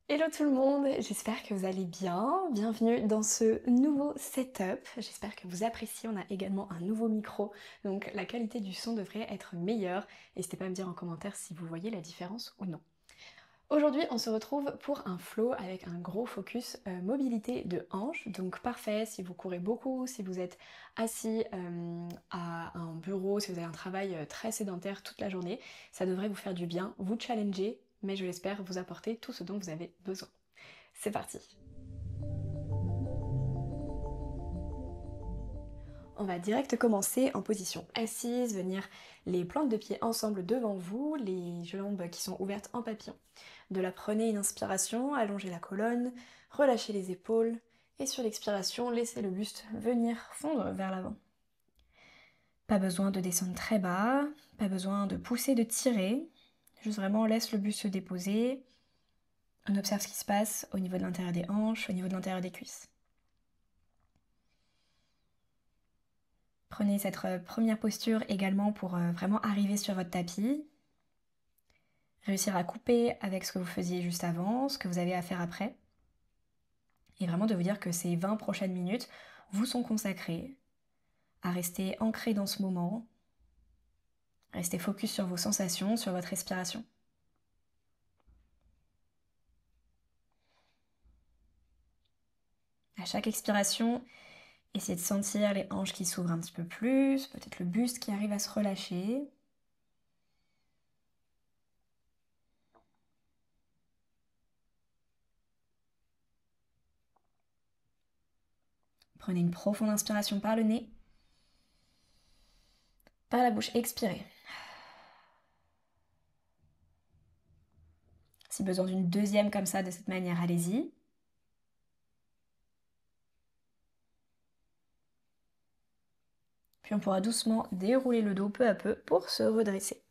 Hello tout le monde, j'espère que vous allez bien. Bienvenue dans ce nouveau setup. J'espère que vous appréciez. On a également un nouveau micro, donc la qualité du son devrait être meilleure. N'hésitez pas à me dire en commentaire si vous voyez la différence ou non. Aujourd'hui, on se retrouve pour un flow avec un gros focus mobilité de hanche. Donc parfait si vous courez beaucoup, si vous êtes assis à un bureau, si vous avez un travail très sédentaire toute la journée, ça devrait vous faire du bien, vous challenger, mais je l'espère vous apporter tout ce dont vous avez besoin. C'est parti. On va direct commencer en position assise, venir les plantes de pied ensemble devant vous, les jambes qui sont ouvertes en papillon. De là, prenez une inspiration, allongez la colonne, relâchez les épaules, et sur l'expiration, laissez le buste venir fondre vers l'avant. Pas besoin de descendre très bas, pas besoin de pousser, de tirer, juste vraiment laisse le buste se déposer. On observe ce qui se passe au niveau de l'intérieur des hanches, au niveau de l'intérieur des cuisses. Prenez cette première posture également pour vraiment arriver sur votre tapis. Réussir à couper avec ce que vous faisiez juste avant, ce que vous avez à faire après. Et vraiment de vous dire que ces 20 prochaines minutes vous sont consacrées à rester ancré dans ce moment, rester focus sur vos sensations, sur votre respiration. À chaque expiration, essayez de sentir les hanches qui s'ouvrent un petit peu plus, peut-être le buste qui arrive à se relâcher. Prenez une profonde inspiration par le nez. Par la bouche, expirez. Si besoin d'une deuxième comme ça, de cette manière, allez-y. Puis on pourra doucement dérouler le dos peu à peu pour se redresser.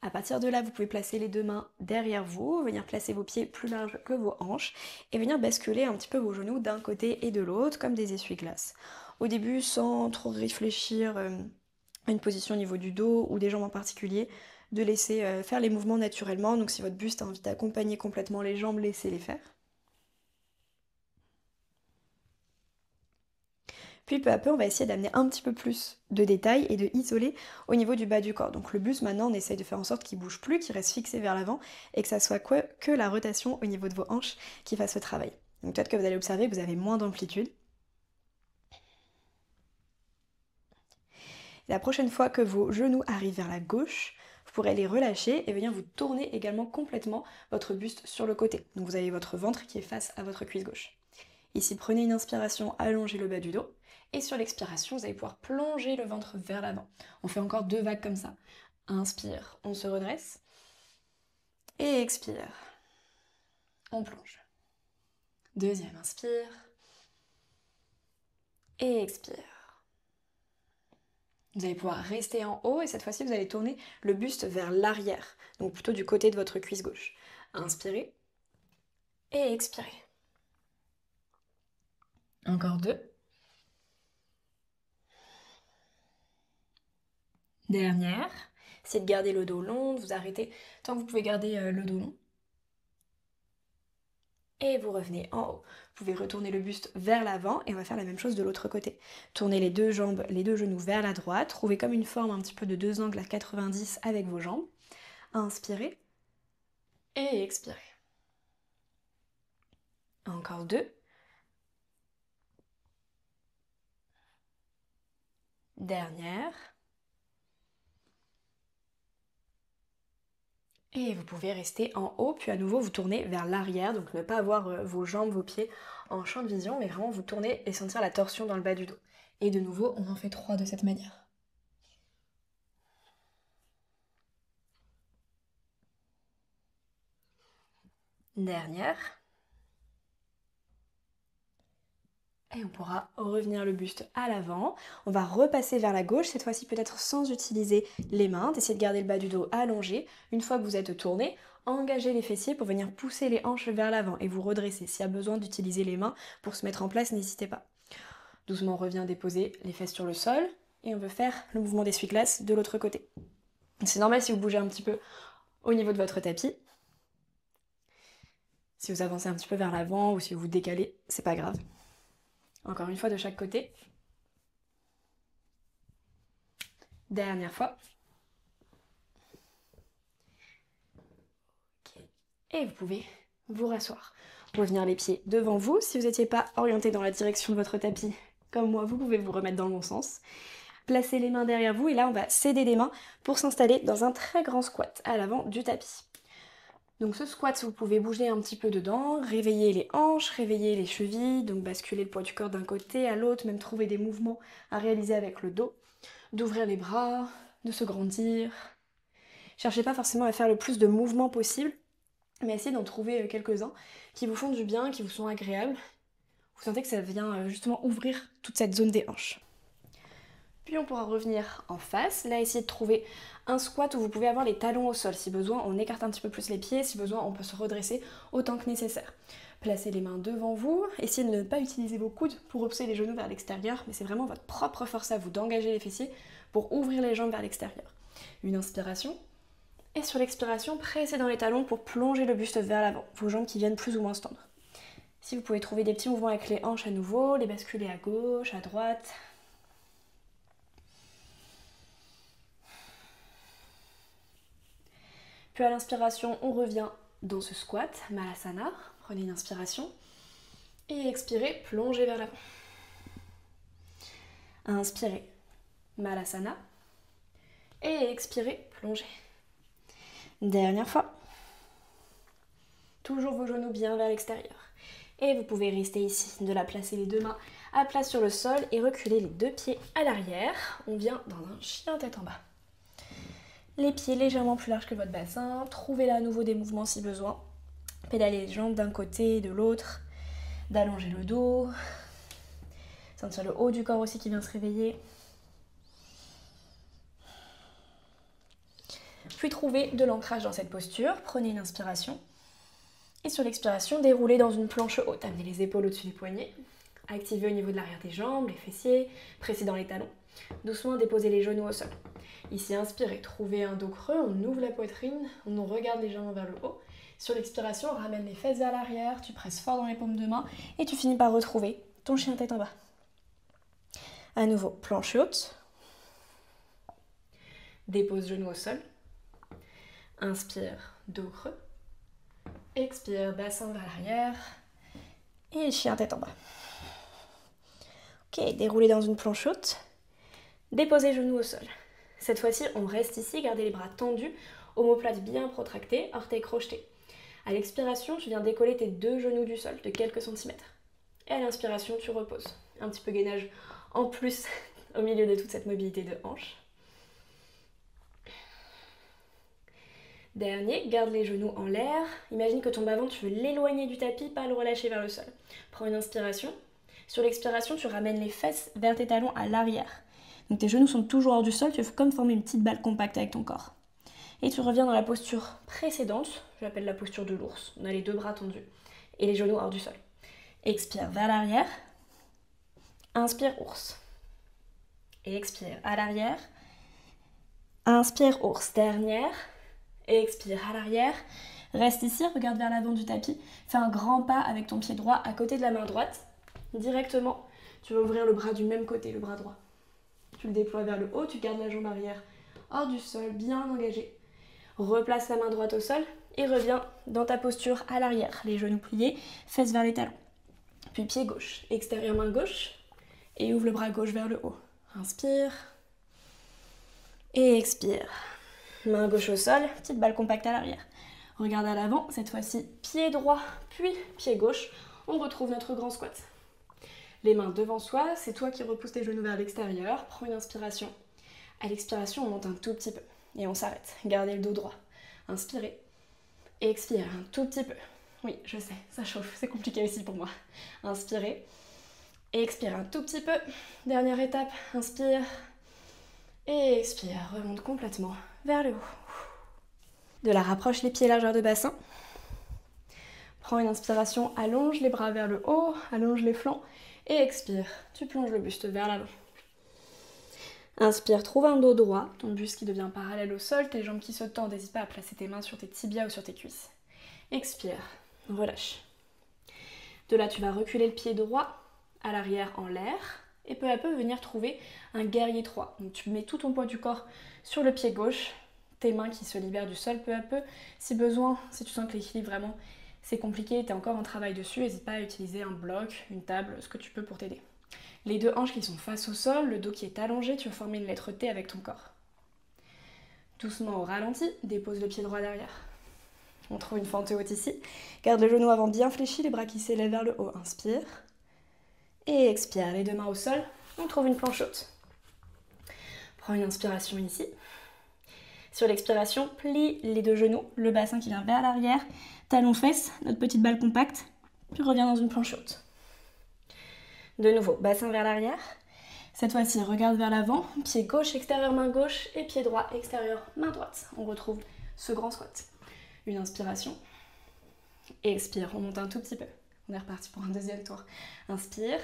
À partir de là, vous pouvez placer les deux mains derrière vous, venir placer vos pieds plus larges que vos hanches et venir basculer un petit peu vos genoux d'un côté et de l'autre comme des essuie-glaces. Au début, sans trop réfléchir à une position au niveau du dos ou des jambes en particulier, de laisser faire les mouvements naturellement. Donc si votre buste a envie d'accompagner complètement les jambes, laissez-les faire. Puis peu à peu, on va essayer d'amener un petit peu plus de détails et de isoler au niveau du bas du corps. Donc le buste, maintenant, on essaye de faire en sorte qu'il bouge plus, qu'il reste fixé vers l'avant et que ça soit que la rotation au niveau de vos hanches qui fasse le travail. Donc peut-être que vous allez observer que vous avez moins d'amplitude. La prochaine fois que vos genoux arrivent vers la gauche, vous pourrez les relâcher et venir vous tourner également complètement votre buste sur le côté. Donc vous avez votre ventre qui est face à votre cuisse gauche. Ici, prenez une inspiration, allongez le bas du dos. Et sur l'expiration, vous allez pouvoir plonger le ventre vers l'avant. On fait encore 2 vagues comme ça. Inspire, on se redresse. Et expire, on plonge. Deuxième inspire. Et expire. Vous allez pouvoir rester en haut et cette fois-ci, vous allez tourner le buste vers l'arrière. Donc plutôt du côté de votre cuisse gauche. Inspirez. Et expirez. Encore 2. Dernière. Essayez de garder le dos long, de vous arrêter tant que vous pouvez garder le dos long. Et vous revenez en haut. Vous pouvez retourner le buste vers l'avant et on va faire la même chose de l'autre côté. Tournez les deux jambes, les deux genoux vers la droite. Trouvez comme une forme un petit peu de deux angles à 90 avec vos jambes. Inspirez et expirez. Encore 2. Dernière. Et vous pouvez rester en haut, puis à nouveau vous tournez vers l'arrière, donc ne pas avoir vos jambes, vos pieds en champ de vision, mais vraiment vous tourner et sentir la torsion dans le bas du dos. Et de nouveau, on en fait 3 de cette manière. Dernière. Et on pourra revenir le buste à l'avant. On va repasser vers la gauche, cette fois-ci peut-être sans utiliser les mains. D'essayer de garder le bas du dos allongé. Une fois que vous êtes tourné, engagez les fessiers pour venir pousser les hanches vers l'avant et vous redresser. S'il y a besoin d'utiliser les mains pour se mettre en place, n'hésitez pas. Doucement, on revient déposer les fesses sur le sol et on veut faire le mouvement d'essuie-glace de l'autre côté. C'est normal si vous bougez un petit peu au niveau de votre tapis. Si vous avancez un petit peu vers l'avant ou si vous vous décalez, c'est pas grave. Encore une fois de chaque côté. Dernière fois. Okay. Et vous pouvez vous rasseoir. Revenir les pieds devant vous. Si vous n'étiez pas orienté dans la direction de votre tapis, comme moi, vous pouvez vous remettre dans le bon sens. Placez les mains derrière vous et là, on va céder des mains pour s'installer dans un très grand squat à l'avant du tapis. Donc ce squat, vous pouvez bouger un petit peu dedans, réveiller les hanches, réveiller les chevilles, donc basculer le poids du corps d'un côté à l'autre, même trouver des mouvements à réaliser avec le dos, d'ouvrir les bras, de se grandir. Cherchez pas forcément à faire le plus de mouvements possible, mais essayez d'en trouver quelques-uns qui vous font du bien, qui vous sont agréables. Vous sentez que ça vient justement ouvrir toute cette zone des hanches. Puis on pourra revenir en face, là essayez de trouver un squat où vous pouvez avoir les talons au sol. Si besoin, on écarte un petit peu plus les pieds, si besoin, on peut se redresser autant que nécessaire. Placez les mains devant vous, essayez de ne pas utiliser vos coudes pour repousser les genoux vers l'extérieur, mais c'est vraiment votre propre force à vous d'engager les fessiers pour ouvrir les jambes vers l'extérieur. Une inspiration, et sur l'expiration, pressez dans les talons pour plonger le buste vers l'avant, vos jambes qui viennent plus ou moins se tendre. Si vous pouvez trouver des petits mouvements avec les hanches à nouveau, les basculer à gauche, à droite. Puis à l'inspiration, on revient dans ce squat, Malasana. Prenez une inspiration. Et expirez, plongez vers l'avant. Inspirez, Malasana. Et expirez, plongez. Dernière fois. Toujours vos genoux bien vers l'extérieur. Et vous pouvez rester ici, de là placer les deux mains à plat sur le sol et reculer les deux pieds à l'arrière. On vient dans un chien tête en bas. Les pieds légèrement plus larges que votre bassin. Trouvez là à nouveau des mouvements si besoin. Pédalez les jambes d'un côté et de l'autre. D'allonger le dos. Sentir le haut du corps aussi qui vient se réveiller. Puis trouvez de l'ancrage dans cette posture. Prenez une inspiration. Et sur l'expiration, déroulez dans une planche haute. Amenez les épaules au-dessus des poignets. Activez au niveau de l'arrière des jambes, les fessiers. Pressez dans les talons. Doucement, déposez les genoux au sol. Ici, inspirez. Trouvez un dos creux. On ouvre la poitrine. On regarde légèrement vers le haut. Sur l'expiration, on ramène les fesses vers l'arrière. Tu presses fort dans les paumes de main. Et tu finis par retrouver ton chien tête en bas. À nouveau, planche haute. Dépose genoux au sol. Inspire, dos creux. Expire, bassin vers l'arrière. Et chien tête en bas. Ok, déroulez dans une planche haute. Déposez genoux au sol. Cette fois-ci, on reste ici, gardez les bras tendus, omoplate bien protractée, orteils crochetés. À l'expiration, tu viens décoller tes deux genoux du sol de quelques centimètres. Et à l'inspiration, tu reposes. Un petit peu gainage en plus au milieu de toute cette mobilité de hanche. Dernier, garde les genoux en l'air. Imagine que ton bas ventre, tu veux l'éloigner du tapis, pas le relâcher vers le sol. Prends une inspiration. Sur l'expiration, tu ramènes les fesses vers tes talons à l'arrière. Donc tes genoux sont toujours hors du sol, tu fais comme former une petite balle compacte avec ton corps. Et tu reviens dans la posture précédente, j'appelle la posture de l'ours. On a les deux bras tendus et les genoux hors du sol. Expire vers l'arrière. Inspire ours. Et expire à l'arrière. Inspire ours. Dernière. Et expire à l'arrière. Reste ici, regarde vers l'avant du tapis. Fais un grand pas avec ton pied droit à côté de la main droite. Directement, tu vas ouvrir le bras du même côté, le bras droit. Tu le déploies vers le haut, tu gardes la jambe arrière hors du sol, bien engagée. Replace la main droite au sol et reviens dans ta posture à l'arrière. Les genoux pliés, fesses vers les talons. Puis pied gauche, extérieur main gauche. Et ouvre le bras gauche vers le haut. Inspire. Et expire. Main gauche au sol, petite balle compacte à l'arrière. Regarde à l'avant, cette fois-ci pied droit, puis pied gauche. On retrouve notre grand squat. Les mains devant soi, c'est toi qui repousses tes genoux vers l'extérieur. Prends une inspiration. À l'expiration, on monte un tout petit peu. Et on s'arrête. Gardez le dos droit. Inspirez. Et expirez un tout petit peu. Oui, je sais, ça chauffe. C'est compliqué aussi pour moi. Inspirez. Et expire un tout petit peu. Dernière étape. Inspire. Et expire. Remonte complètement vers le haut. De là, rapproche les pieds largeur de bassin. Prends une inspiration. Allonge les bras vers le haut. Allonge les flancs. Et expire. Tu plonges le buste vers l'avant. Inspire, trouve un dos droit, ton buste qui devient parallèle au sol, tes jambes qui se tendent, n'hésite pas à placer tes mains sur tes tibias ou sur tes cuisses. Expire, relâche. De là, tu vas reculer le pied droit à l'arrière en l'air et peu à peu venir trouver un guerrier 3. Donc tu mets tout ton poids du corps sur le pied gauche, tes mains qui se libèrent du sol peu à peu. Si besoin, si tu sens que l'équilibre vraiment c'est compliqué, tu es encore en travail dessus, n'hésite pas à utiliser un bloc, une table, ce que tu peux pour t'aider. Les deux hanches qui sont face au sol, le dos qui est allongé, tu vas former une lettre T avec ton corps. Doucement au ralenti, dépose le pied droit derrière. On trouve une fente haute ici. Garde le genou avant bien fléchi, les bras qui s'élèvent vers le haut. Inspire. Et expire, les deux mains au sol. On trouve une planche haute. Prends une inspiration ici. Sur l'expiration, plie les deux genoux, le bassin qui vient vers l'arrière, talons fesses, notre petite balle compacte, puis reviens dans une planche haute. De nouveau, bassin vers l'arrière. Cette fois-ci, regarde vers l'avant, pied gauche, extérieur, main gauche, et pied droit, extérieur, main droite. On retrouve ce grand squat. Une inspiration. Expire, on monte un tout petit peu. On est reparti pour un deuxième tour. Inspire.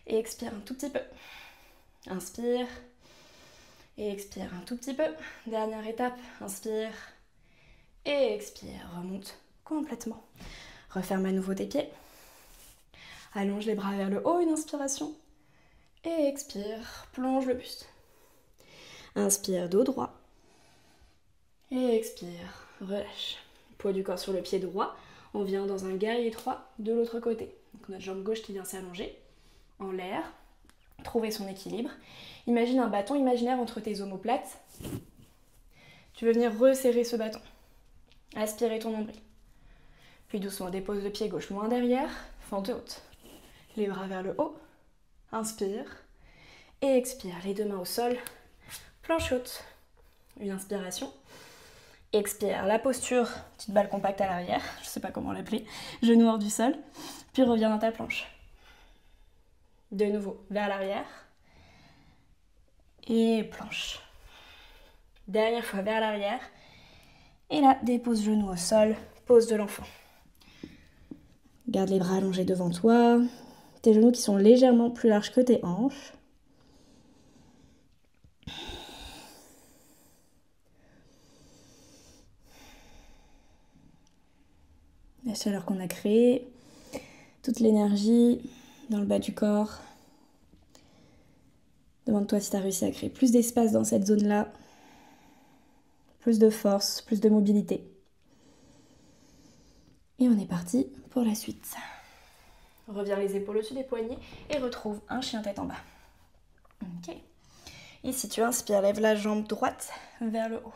Et expire un tout petit peu. Inspire. Et expire un tout petit peu. Dernière étape. Inspire. Et expire. Remonte complètement. Referme à nouveau tes pieds. Allonge les bras vers le haut. Une inspiration. Et expire. Plonge le buste. Inspire, dos droit. Et expire. Relâche. Poids du corps sur le pied droit. On vient dans un guerrier 3 de l'autre côté. Donc notre jambe gauche qui vient s'allonger en l'air. Trouver son équilibre. Imagine un bâton imaginaire entre tes omoplates. Tu veux venir resserrer ce bâton. Aspirer ton nombril. Puis doucement dépose le pied gauche loin derrière. Fente haute. Les bras vers le haut. Inspire. Et expire. Les deux mains au sol. Planche haute. Une inspiration. Expire, la posture, petite balle compacte à l'arrière, je ne sais pas comment l'appeler, genou hors du sol, puis reviens dans ta planche. De nouveau, vers l'arrière, et planche. Dernière fois vers l'arrière, et là, dépose genou au sol, pose de l'enfant. Garde les bras allongés devant toi, tes genoux qui sont légèrement plus larges que tes hanches. La chaleur qu'on a créée, toute l'énergie dans le bas du corps. Demande-toi si tu as réussi à créer plus d'espace dans cette zone-là, plus de force, plus de mobilité. Et on est parti pour la suite. Reviens les épaules au-dessus des poignets et retrouve un chien tête en bas. Ok. Ici, tu inspires, lève la jambe droite vers le haut.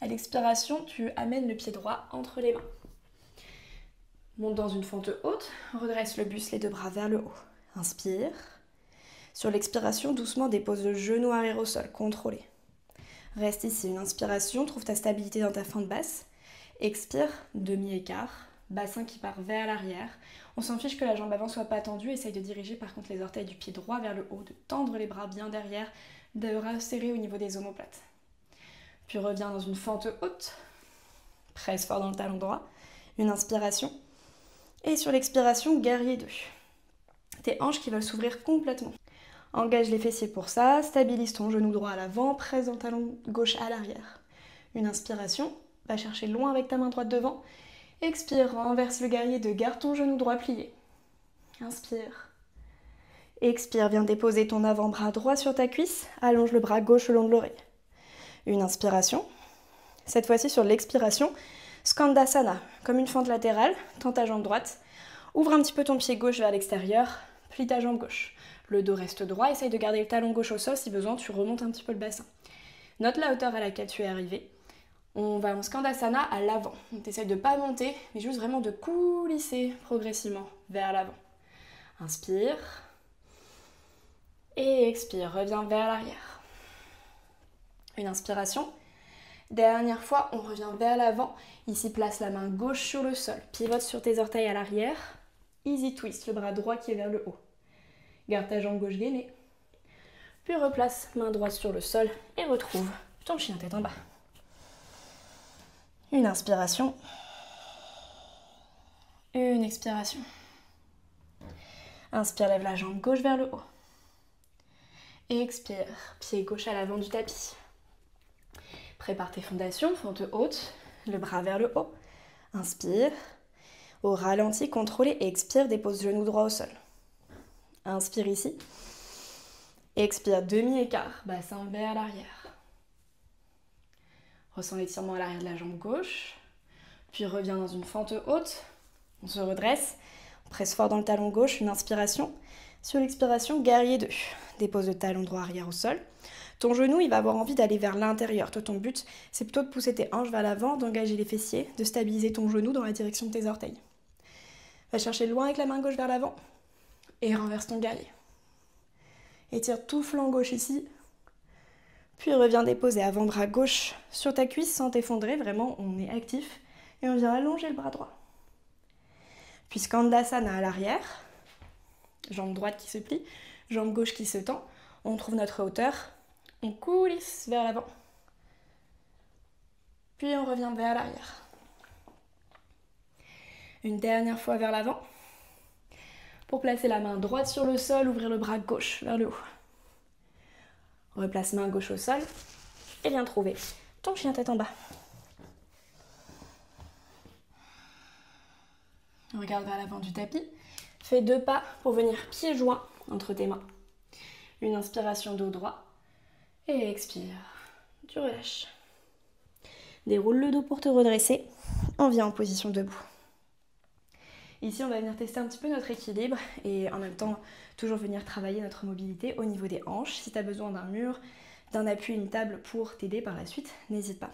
À l'expiration, tu amènes le pied droit entre les mains. Monte dans une fente haute, redresse le buste, les deux bras vers le haut. Inspire. Sur l'expiration, doucement dépose le genou arrière au sol, contrôlé. Reste ici, une inspiration, trouve ta stabilité dans ta fente basse. Expire, demi-écart, bassin qui part vers l'arrière. On s'en fiche que la jambe avant soit pas tendue, essaye de diriger par contre les orteils du pied droit vers le haut, de tendre les bras bien derrière, de resserrer au niveau des omoplates. Puis reviens dans une fente haute, presse fort dans le talon droit, une inspiration. Et sur l'expiration, guerrier 2. Tes hanches qui veulent s'ouvrir complètement. Engage les fessiers pour ça, stabilise ton genou droit à l'avant, presse ton talon gauche à l'arrière. Une inspiration, va chercher loin avec ta main droite devant. Expire, renverse le guerrier 2, garde ton genou droit plié. Inspire. Expire, viens déposer ton avant-bras droit sur ta cuisse, allonge le bras gauche le long de l'oreille. Une inspiration. Cette fois-ci sur l'expiration, Skandasana, comme une fente latérale, tends ta jambe droite, ouvre un petit peu ton pied gauche vers l'extérieur, plie ta jambe gauche. Le dos reste droit, essaye de garder le talon gauche au sol, si besoin tu remontes un petit peu le bassin. Note la hauteur à laquelle tu es arrivé. On va en Skandasana à l'avant. On essaye de ne pas monter, mais juste vraiment de coulisser progressivement vers l'avant. Inspire. Et expire, reviens vers l'arrière. Une inspiration. Dernière fois, on revient vers l'avant. Ici, place la main gauche sur le sol. Pivote sur tes orteils à l'arrière. Easy twist, le bras droit qui est vers le haut. Garde ta jambe gauche gainée. Puis replace main droite sur le sol et retrouve ton chien tête en bas. Une inspiration. Une expiration. Inspire, lève la jambe gauche vers le haut. Expire, pied gauche à l'avant du tapis. Prépare tes fondations, fente haute, le bras vers le haut. Inspire. Au ralenti, contrôlez, expire, dépose genou droit au sol. Inspire ici. Expire, demi-écart, bassin vers l'arrière. Ressens l'étirement à l'arrière de la jambe gauche. Puis reviens dans une fente haute. On se redresse. On presse fort dans le talon gauche, une inspiration. Sur l'expiration, guerrier 2. Dépose le talon droit arrière au sol. Ton genou, il va avoir envie d'aller vers l'intérieur. Toi, ton but, c'est plutôt de pousser tes hanches vers l'avant, d'engager les fessiers, de stabiliser ton genou dans la direction de tes orteils. Va chercher loin avec la main gauche vers l'avant et renverse ton guerrier. Étire tout flanc gauche ici. Puis reviens déposer avant-bras gauche sur ta cuisse sans t'effondrer. Vraiment, on est actif. Et on vient allonger le bras droit. Puis Skandasana à l'arrière. Jambe droite qui se plie, jambe gauche qui se tend. On trouve notre hauteur. On coulisse vers l'avant. Puis on revient vers l'arrière. Une dernière fois vers l'avant. Pour placer la main droite sur le sol, ouvrir le bras gauche vers le haut. Replace main gauche au sol et viens trouver ton chien tête en bas. Regarde vers l'avant du tapis. Fais 2 pas pour venir pieds joints entre tes mains. Une inspiration dos droit. Et expire. Tu relâches. Déroule le dos pour te redresser. On vient en position debout. Ici, on va venir tester un petit peu notre équilibre et en même temps, toujours venir travailler notre mobilité au niveau des hanches. Si tu as besoin d'un mur, d'un appui, une table pour t'aider par la suite, n'hésite pas.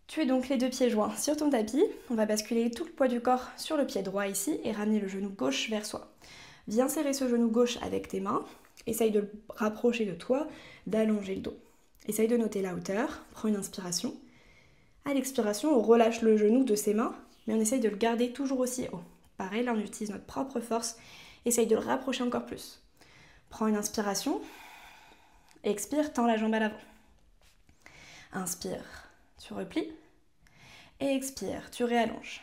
Tu es donc les 2 pieds joints sur ton tapis. On va basculer tout le poids du corps sur le pied droit ici et ramener le genou gauche vers soi. Viens serrer ce genou gauche avec tes mains. Essaye de le rapprocher de toi, d'allonger le dos. Essaye de noter la hauteur. Prends une inspiration. À l'expiration, on relâche le genou de ses mains, mais on essaye de le garder toujours aussi haut. Pareil, là on utilise notre propre force. Essaye de le rapprocher encore plus. Prends une inspiration. Expire, tends la jambe à l'avant. Inspire, tu replies. Et expire, tu réallonges.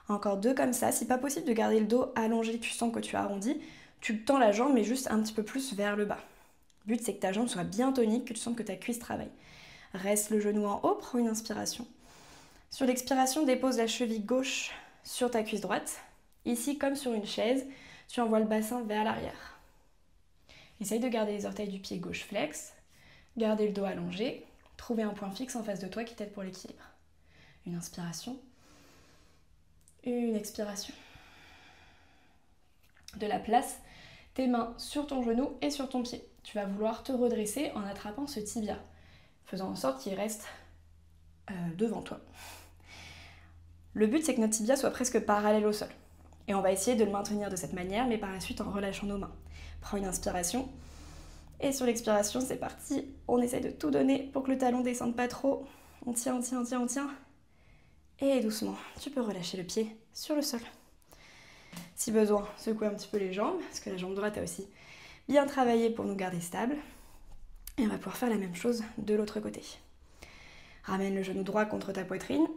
Encore 2 comme ça. Si pas possible de garder le dos allongé, tu sens que tu arrondis, tu tends la jambe mais juste un petit peu plus vers le bas. Le but c'est que ta jambe soit bien tonique, que tu sens que ta cuisse travaille. Reste le genou en haut, prends une inspiration. Sur l'expiration, dépose la cheville gauche sur ta cuisse droite. Ici, comme sur une chaise, tu envoies le bassin vers l'arrière. Essaye de garder les orteils du pied gauche flex, garder le dos allongé, trouver un point fixe en face de toi qui t'aide pour l'équilibre. Une inspiration, une expiration. De la place, tes mains sur ton genou et sur ton pied. Tu vas vouloir te redresser en attrapant ce tibia, faisant en sorte qu'il reste devant toi. Le but, c'est que notre tibia soit presque parallèle au sol. Et on va essayer de le maintenir de cette manière, mais par la suite en relâchant nos mains. Prends une inspiration. Et sur l'expiration, c'est parti. On essaie de tout donner pour que le talon ne descende pas trop. On tient, on tient, on tient, on tient. Et doucement, tu peux relâcher le pied sur le sol. Si besoin, secouer un petit peu les jambes, parce que la jambe droite a aussi bien travaillé pour nous garder stables. Et on va pouvoir faire la même chose de l'autre côté. Ramène le genou droit contre ta poitrine.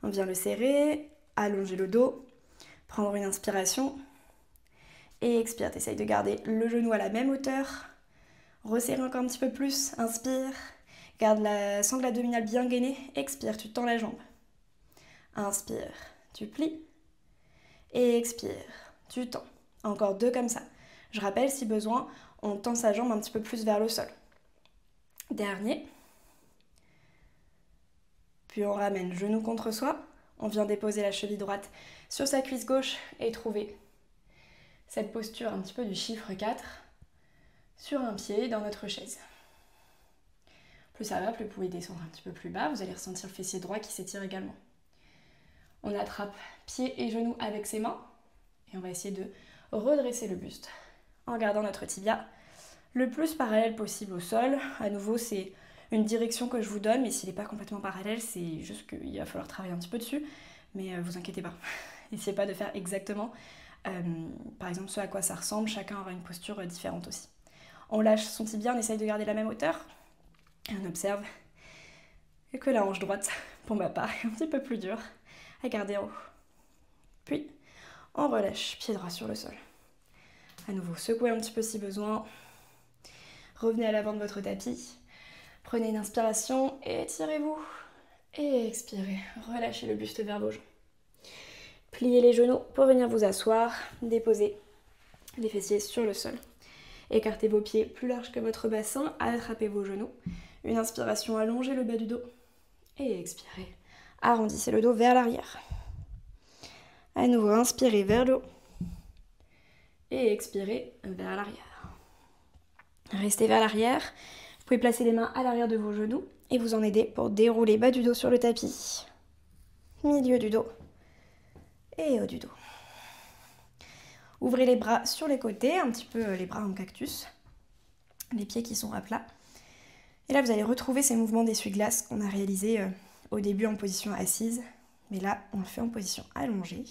On vient le serrer, allonger le dos, prendre une inspiration. Et expire, tu essayes de garder le genou à la même hauteur. Resserre encore un petit peu plus, inspire. Garde la sangle abdominale bien gainée, expire, tu tends la jambe. Inspire, tu plies. Et expire, tu tends. Encore 2 comme ça. Je rappelle, si besoin, on tend sa jambe un petit peu plus vers le sol. Dernier. Puis on ramène genou contre soi. On vient déposer la cheville droite sur sa cuisse gauche et trouver cette posture un petit peu du chiffre 4 sur un pied dans notre chaise. Plus ça va, plus vous pouvez descendre un petit peu plus bas. Vous allez ressentir le fessier droit qui s'étire également. On attrape pieds et genoux avec ses mains et on va essayer de redresser le buste en gardant notre tibia le plus parallèle possible au sol. À nouveau, c'est une direction que je vous donne, mais s'il n'est pas complètement parallèle, c'est juste qu'il va falloir travailler un petit peu dessus. Mais vous inquiétez pas, n'essayez pas de faire exactement, par exemple, ce à quoi ça ressemble. Chacun aura une posture différente aussi. On lâche son tibia, on essaye de garder la même hauteur. Et on observe que la hanche droite, pour ma part, est un petit peu plus dure à garder en haut. Puis, on relâche, pied droit sur le sol. À nouveau, secouez un petit peu si besoin. Revenez à l'avant de votre tapis. Prenez une inspiration, étirez-vous. Et expirez, relâchez le buste vers vos jambes. pliez les genoux pour venir vous asseoir, déposez les fessiers sur le sol. Écartez vos pieds plus larges que votre bassin, attrapez vos genoux. Une inspiration, allongez le bas du dos. Et expirez. Arrondissez le dos vers l'arrière. À nouveau, inspirez vers le haut. Et expirez vers l'arrière. Restez vers l'arrière. Vous pouvez placer les mains à l'arrière de vos genoux et vous en aider pour dérouler bas du dos sur le tapis. Milieu du dos et haut du dos. Ouvrez les bras sur les côtés, un petit peu les bras en cactus. Les pieds qui sont à plat. Et là, vous allez retrouver ces mouvements d'essuie-glace qu'on a réalisés au début en position assise. Mais là, on le fait en position allongée.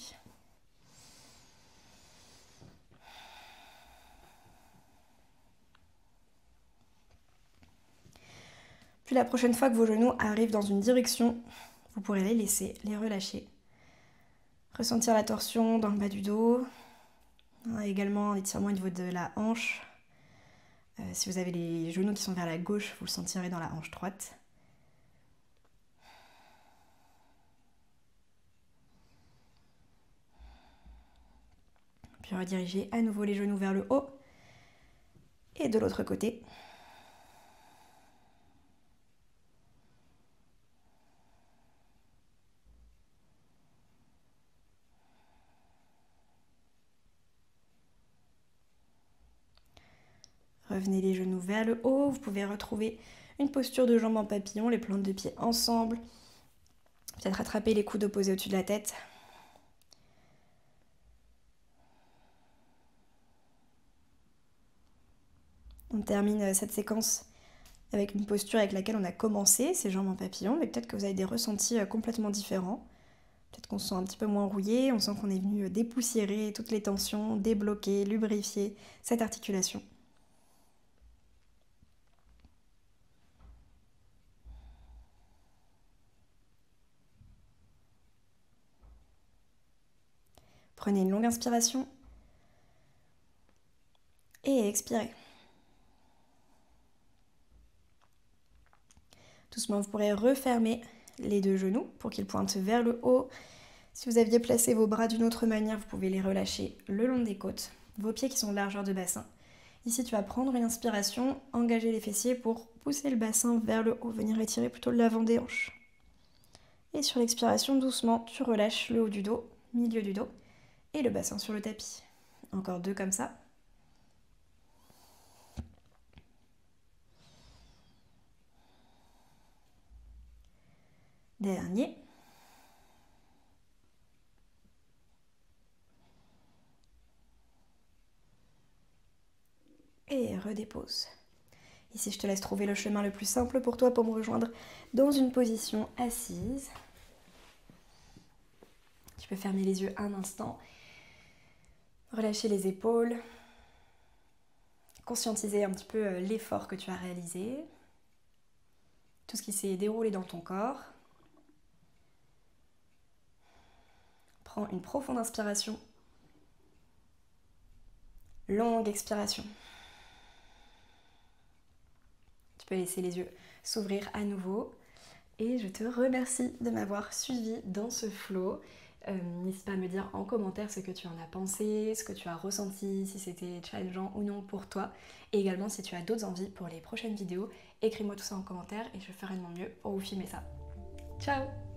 Puis la prochaine fois que vos genoux arrivent dans une direction, vous pourrez les laisser, les relâcher. Ressentir la torsion dans le bas du dos. Également un étirement au niveau de la hanche. Si vous avez les genoux qui sont vers la gauche, vous le sentirez dans la hanche droite. Puis rediriger à nouveau les genoux vers le haut. Et de l'autre côté. Revenez les genoux vers le haut. Vous pouvez retrouver une posture de jambes en papillon, les plantes de pieds ensemble. Peut-être attraper les coudes opposés au-dessus de la tête. On termine cette séquence avec une posture avec laquelle on a commencé, ces jambes en papillon, mais peut-être que vous avez des ressentis complètement différents. Peut-être qu'on se sent un petit peu moins rouillé, on sent qu'on est venu dépoussiérer toutes les tensions, débloquer, lubrifier cette articulation. Prenez une longue inspiration et expirez. Doucement, vous pourrez refermer les deux genoux pour qu'ils pointent vers le haut. Si vous aviez placé vos bras d'une autre manière, vous pouvez les relâcher le long des côtes, vos pieds qui sont de largeur de bassin. Ici, tu vas prendre une inspiration, engager les fessiers pour pousser le bassin vers le haut, venir étirer plutôt l'avant des hanches. Et sur l'expiration, doucement, tu relâches le haut du dos, milieu du dos et le bassin sur le tapis. Encore 2 comme ça. Dernier. Et redépose. Ici, je te laisse trouver le chemin le plus simple pour toi pour me rejoindre dans une position assise. Tu peux fermer les yeux un instant. Relâcher les épaules. Conscientiser un petit peu l'effort que tu as réalisé. Tout ce qui s'est déroulé dans ton corps. Prends une profonde inspiration. Longue expiration. Tu peux laisser les yeux s'ouvrir à nouveau. Et je te remercie de m'avoir suivi dans ce flow. N'hésite pas à me dire en commentaire ce que tu en as pensé, ce que tu as ressenti, si c'était challengeant ou non pour toi. Et également si tu as d'autres envies pour les prochaines vidéos, écris-moi tout ça en commentaire et je ferai de mon mieux pour vous filmer ça. Ciao!